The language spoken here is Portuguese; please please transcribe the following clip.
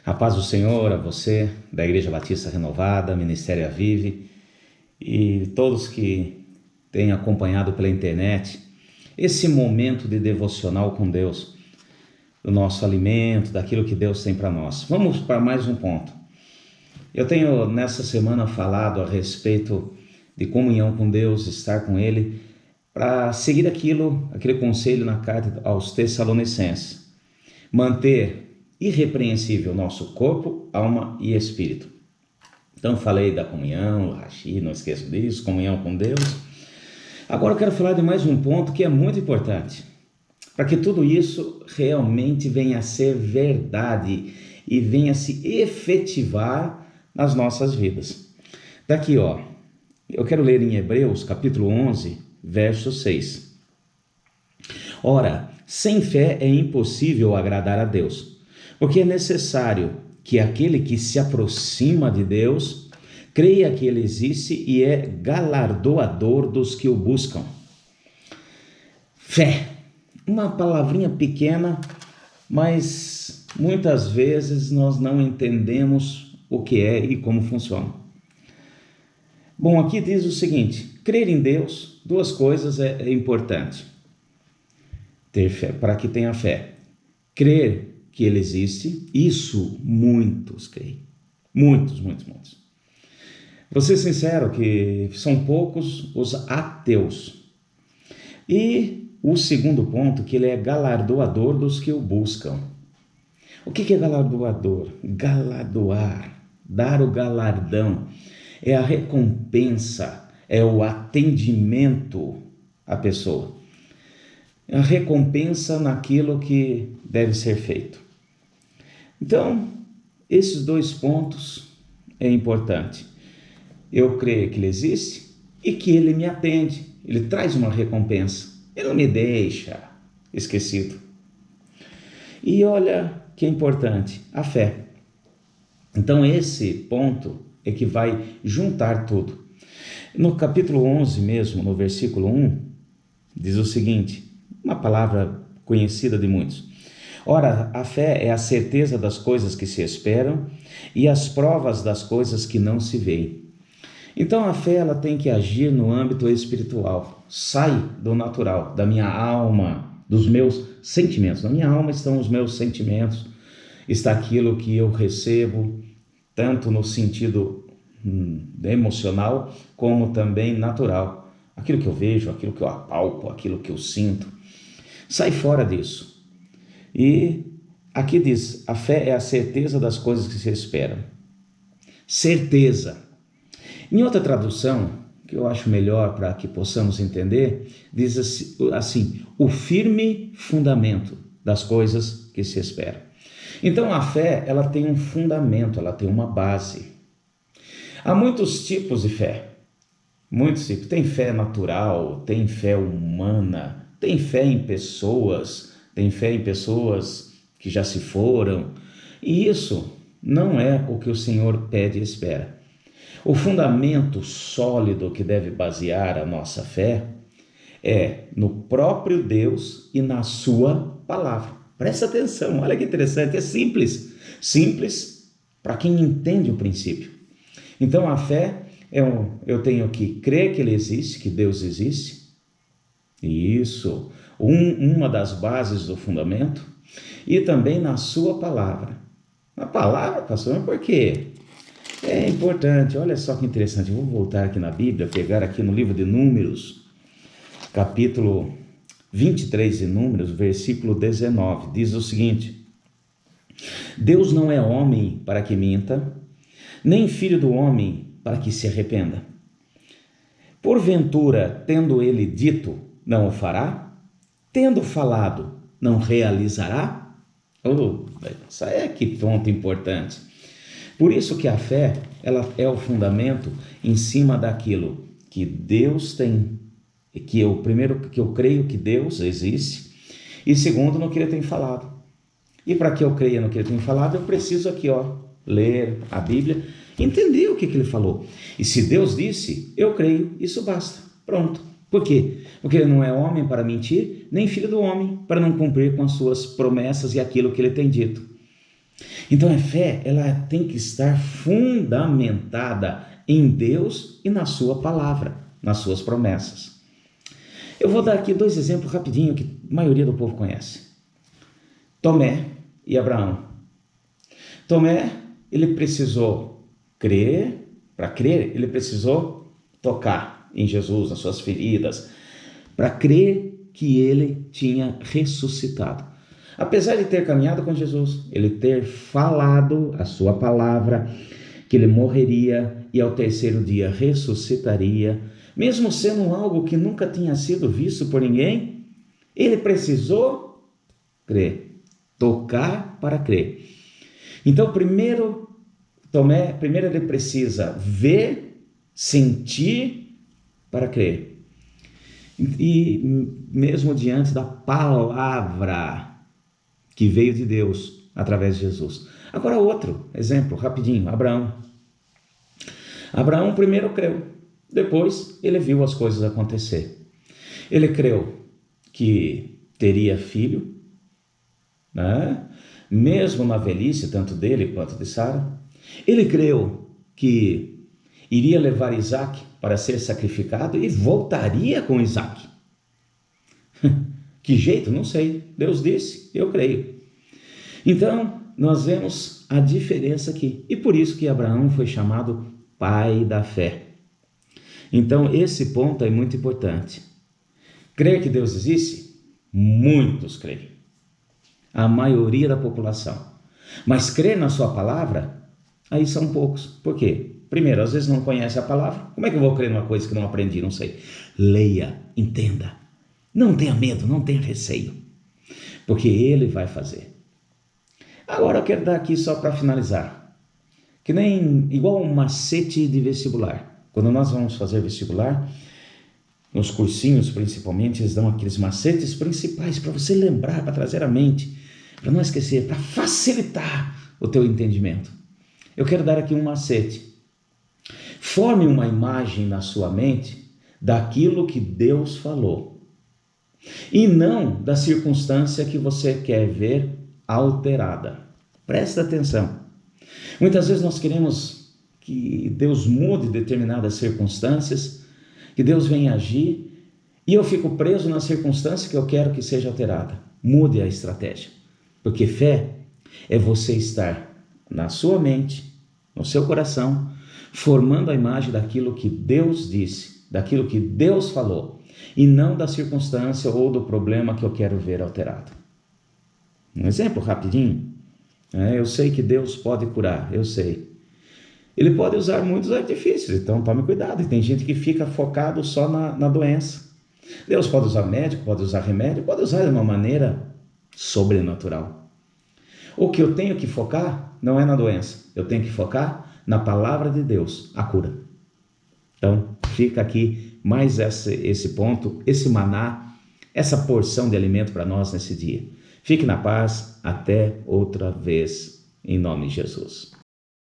A paz do Senhor a você, da Igreja Batista Renovada, Ministério Avive e todos que têm acompanhado pela internet esse momento de devocional com Deus, do nosso alimento, daquilo que Deus tem para nós. Vamos para mais um ponto. Eu tenho nessa semana falado a respeito de comunhão com Deus, estar com Ele, para seguir aquele conselho na carta aos Tessalonicenses. Manter irrepreensível nosso corpo, alma e espírito. Então falei da comunhão, Rashi, não esqueço disso, comunhão com Deus. Agora eu quero falar de mais um ponto que é muito importante, para que tudo isso realmente venha a ser verdade e venha a se efetivar nas nossas vidas. Daqui, eu quero ler em Hebreus, capítulo 11, verso 6. Ora, sem fé é impossível agradar a Deus, porque é necessário que aquele que se aproxima de Deus creia que Ele existe e é galardoador dos que o buscam. Fé, uma palavrinha pequena, mas muitas vezes nós não entendemos o que é e como funciona. Bom, aqui diz o seguinte: crer em Deus, duas coisas é importante. Ter fé, para que tenha fé. Crer que Ele existe, isso muitos creem. Muitos. Vou ser sincero que são poucos os ateus. E o segundo ponto, que Ele é galardoador dos que o buscam. O que é galardoador? Galardoar, dar o galardão, é a recompensa, é o atendimento à pessoa. A recompensa naquilo que deve ser feito. Então, esses dois pontos é importante. Eu creio que Ele existe e que Ele me atende. Ele traz uma recompensa. Ele não me deixa esquecido. E olha que é importante, a fé. Então, esse ponto é que vai juntar tudo. No capítulo 11 mesmo, no versículo 1, diz o seguinte, uma palavra conhecida de muitos. Ora, a fé é a certeza das coisas que se esperam e as provas das coisas que não se veem. Então, a fé ela tem que agir no âmbito espiritual. Sai do natural, da minha alma, dos meus sentimentos. Na minha alma estão os meus sentimentos, está aquilo que eu recebo, tanto no sentido emocional, como também natural. Aquilo que eu vejo, aquilo que eu apalpo, aquilo que eu sinto. Sai fora disso. E aqui diz, a fé é a certeza das coisas que se esperam. Certeza. Em outra tradução, que eu acho melhor para que possamos entender, diz assim, o firme fundamento das coisas que se esperam. Então a fé, ela tem um fundamento, ela tem uma base. Há muitos tipos de fé. Muitos tipos. Tem fé natural, tem fé humana, tem fé em pessoas, tem fé em pessoas que já se foram. E isso não é o que o Senhor pede e espera. O fundamento sólido que deve basear a nossa fé é no próprio Deus e na sua palavra. Presta atenção, olha que interessante, é simples. Simples para quem entende o princípio. Então a fé eu tenho que crer que Ele existe, que Deus existe. Isso, uma das bases do fundamento. E também na sua palavra. Na palavra, pastor, mas por quê? É importante, olha só que interessante. Eu vou voltar aqui na Bíblia, pegar aqui no livro de Números, capítulo 23 de Números, versículo 19. Diz o seguinte: Deus não é homem para que minta, nem filho do homem para que se arrependa. Porventura, tendo ele dito, não o fará? Tendo falado, não realizará? Isso é que ponto importante. Por isso que a fé, ela é o fundamento em cima daquilo que Deus tem, primeiro que eu creio que Deus existe, e segundo no que Ele tem falado. E para que eu creia no que Ele tem falado, eu preciso aqui, ler a Bíblia, entender o que Ele falou. E se Deus disse, eu creio, isso basta. Pronto. Por quê? Porque Ele não é homem para mentir, nem filho do homem para não cumprir com as suas promessas e aquilo que Ele tem dito. Então a fé, ela tem que estar fundamentada em Deus e na sua palavra, nas suas promessas. Eu vou dar aqui 2 exemplos rapidinho que a maioria do povo conhece. Tomé e Abraão. Tomé, ele precisou crer, para crer, ele precisou tocar em Jesus, nas suas feridas, para crer que ele tinha ressuscitado. Apesar de ter caminhado com Jesus, ele ter falado a sua palavra, que ele morreria e ao 3º dia ressuscitaria, mesmo sendo algo que nunca tinha sido visto por ninguém, ele precisou crer, tocar para crer. Então, primeiro ele precisa ver, sentir para crer. E mesmo diante da palavra que veio de Deus através de Jesus. Agora outro exemplo, rapidinho, Abraão. Abraão primeiro creu, depois ele viu as coisas acontecer. Ele creu que teria filho, né? Mesmo na velhice, tanto dele quanto de Sara. Ele creu que iria levar Isaac para ser sacrificado e voltaria com Isaac. Que jeito? Não sei. Deus disse, eu creio. Então, nós vemos a diferença aqui. E por isso que Abraão foi chamado pai da fé. Então, esse ponto é muito importante. Crer que Deus existe? Muitos creem. A maioria da população. Mas crer na sua palavra? Aí são poucos. Por quê? Primeiro, às vezes não conhece a palavra. Como é que eu vou crer numa coisa que não aprendi? Não sei. Leia, entenda. Não tenha medo, não tenha receio. Porque Ele vai fazer. Agora eu quero dar aqui só para finalizar. Que nem igual um macete de vestibular. Quando nós vamos fazer vestibular, nos cursinhos principalmente, eles dão aqueles macetes principais para você lembrar, para trazer à mente, para não esquecer, para facilitar o teu entendimento. Eu quero dar aqui um macete. Forme uma imagem na sua mente daquilo que Deus falou e não da circunstância que você quer ver alterada. Presta atenção. Muitas vezes nós queremos que Deus mude determinadas circunstâncias, que Deus venha agir, e eu fico preso na circunstância que eu quero que seja alterada. Mude a estratégia, porque fé é você estar na sua mente, no seu coração, formando a imagem daquilo que Deus disse, daquilo que Deus falou, e não da circunstância ou do problema que eu quero ver alterado. Um exemplo rapidinho. Eu sei que Deus pode curar, eu sei. Ele pode usar muitos artifícios, então tome cuidado. E tem gente que fica focado só na doença. Deus pode usar médico, pode usar remédio, pode usar de uma maneira sobrenatural. O que eu tenho que focar não é na doença, eu tenho que focar na palavra de Deus, a cura. Então fica aqui mais esse ponto, esse maná, essa porção de alimento para nós nesse dia. Fique na paz, até outra vez, em nome de Jesus.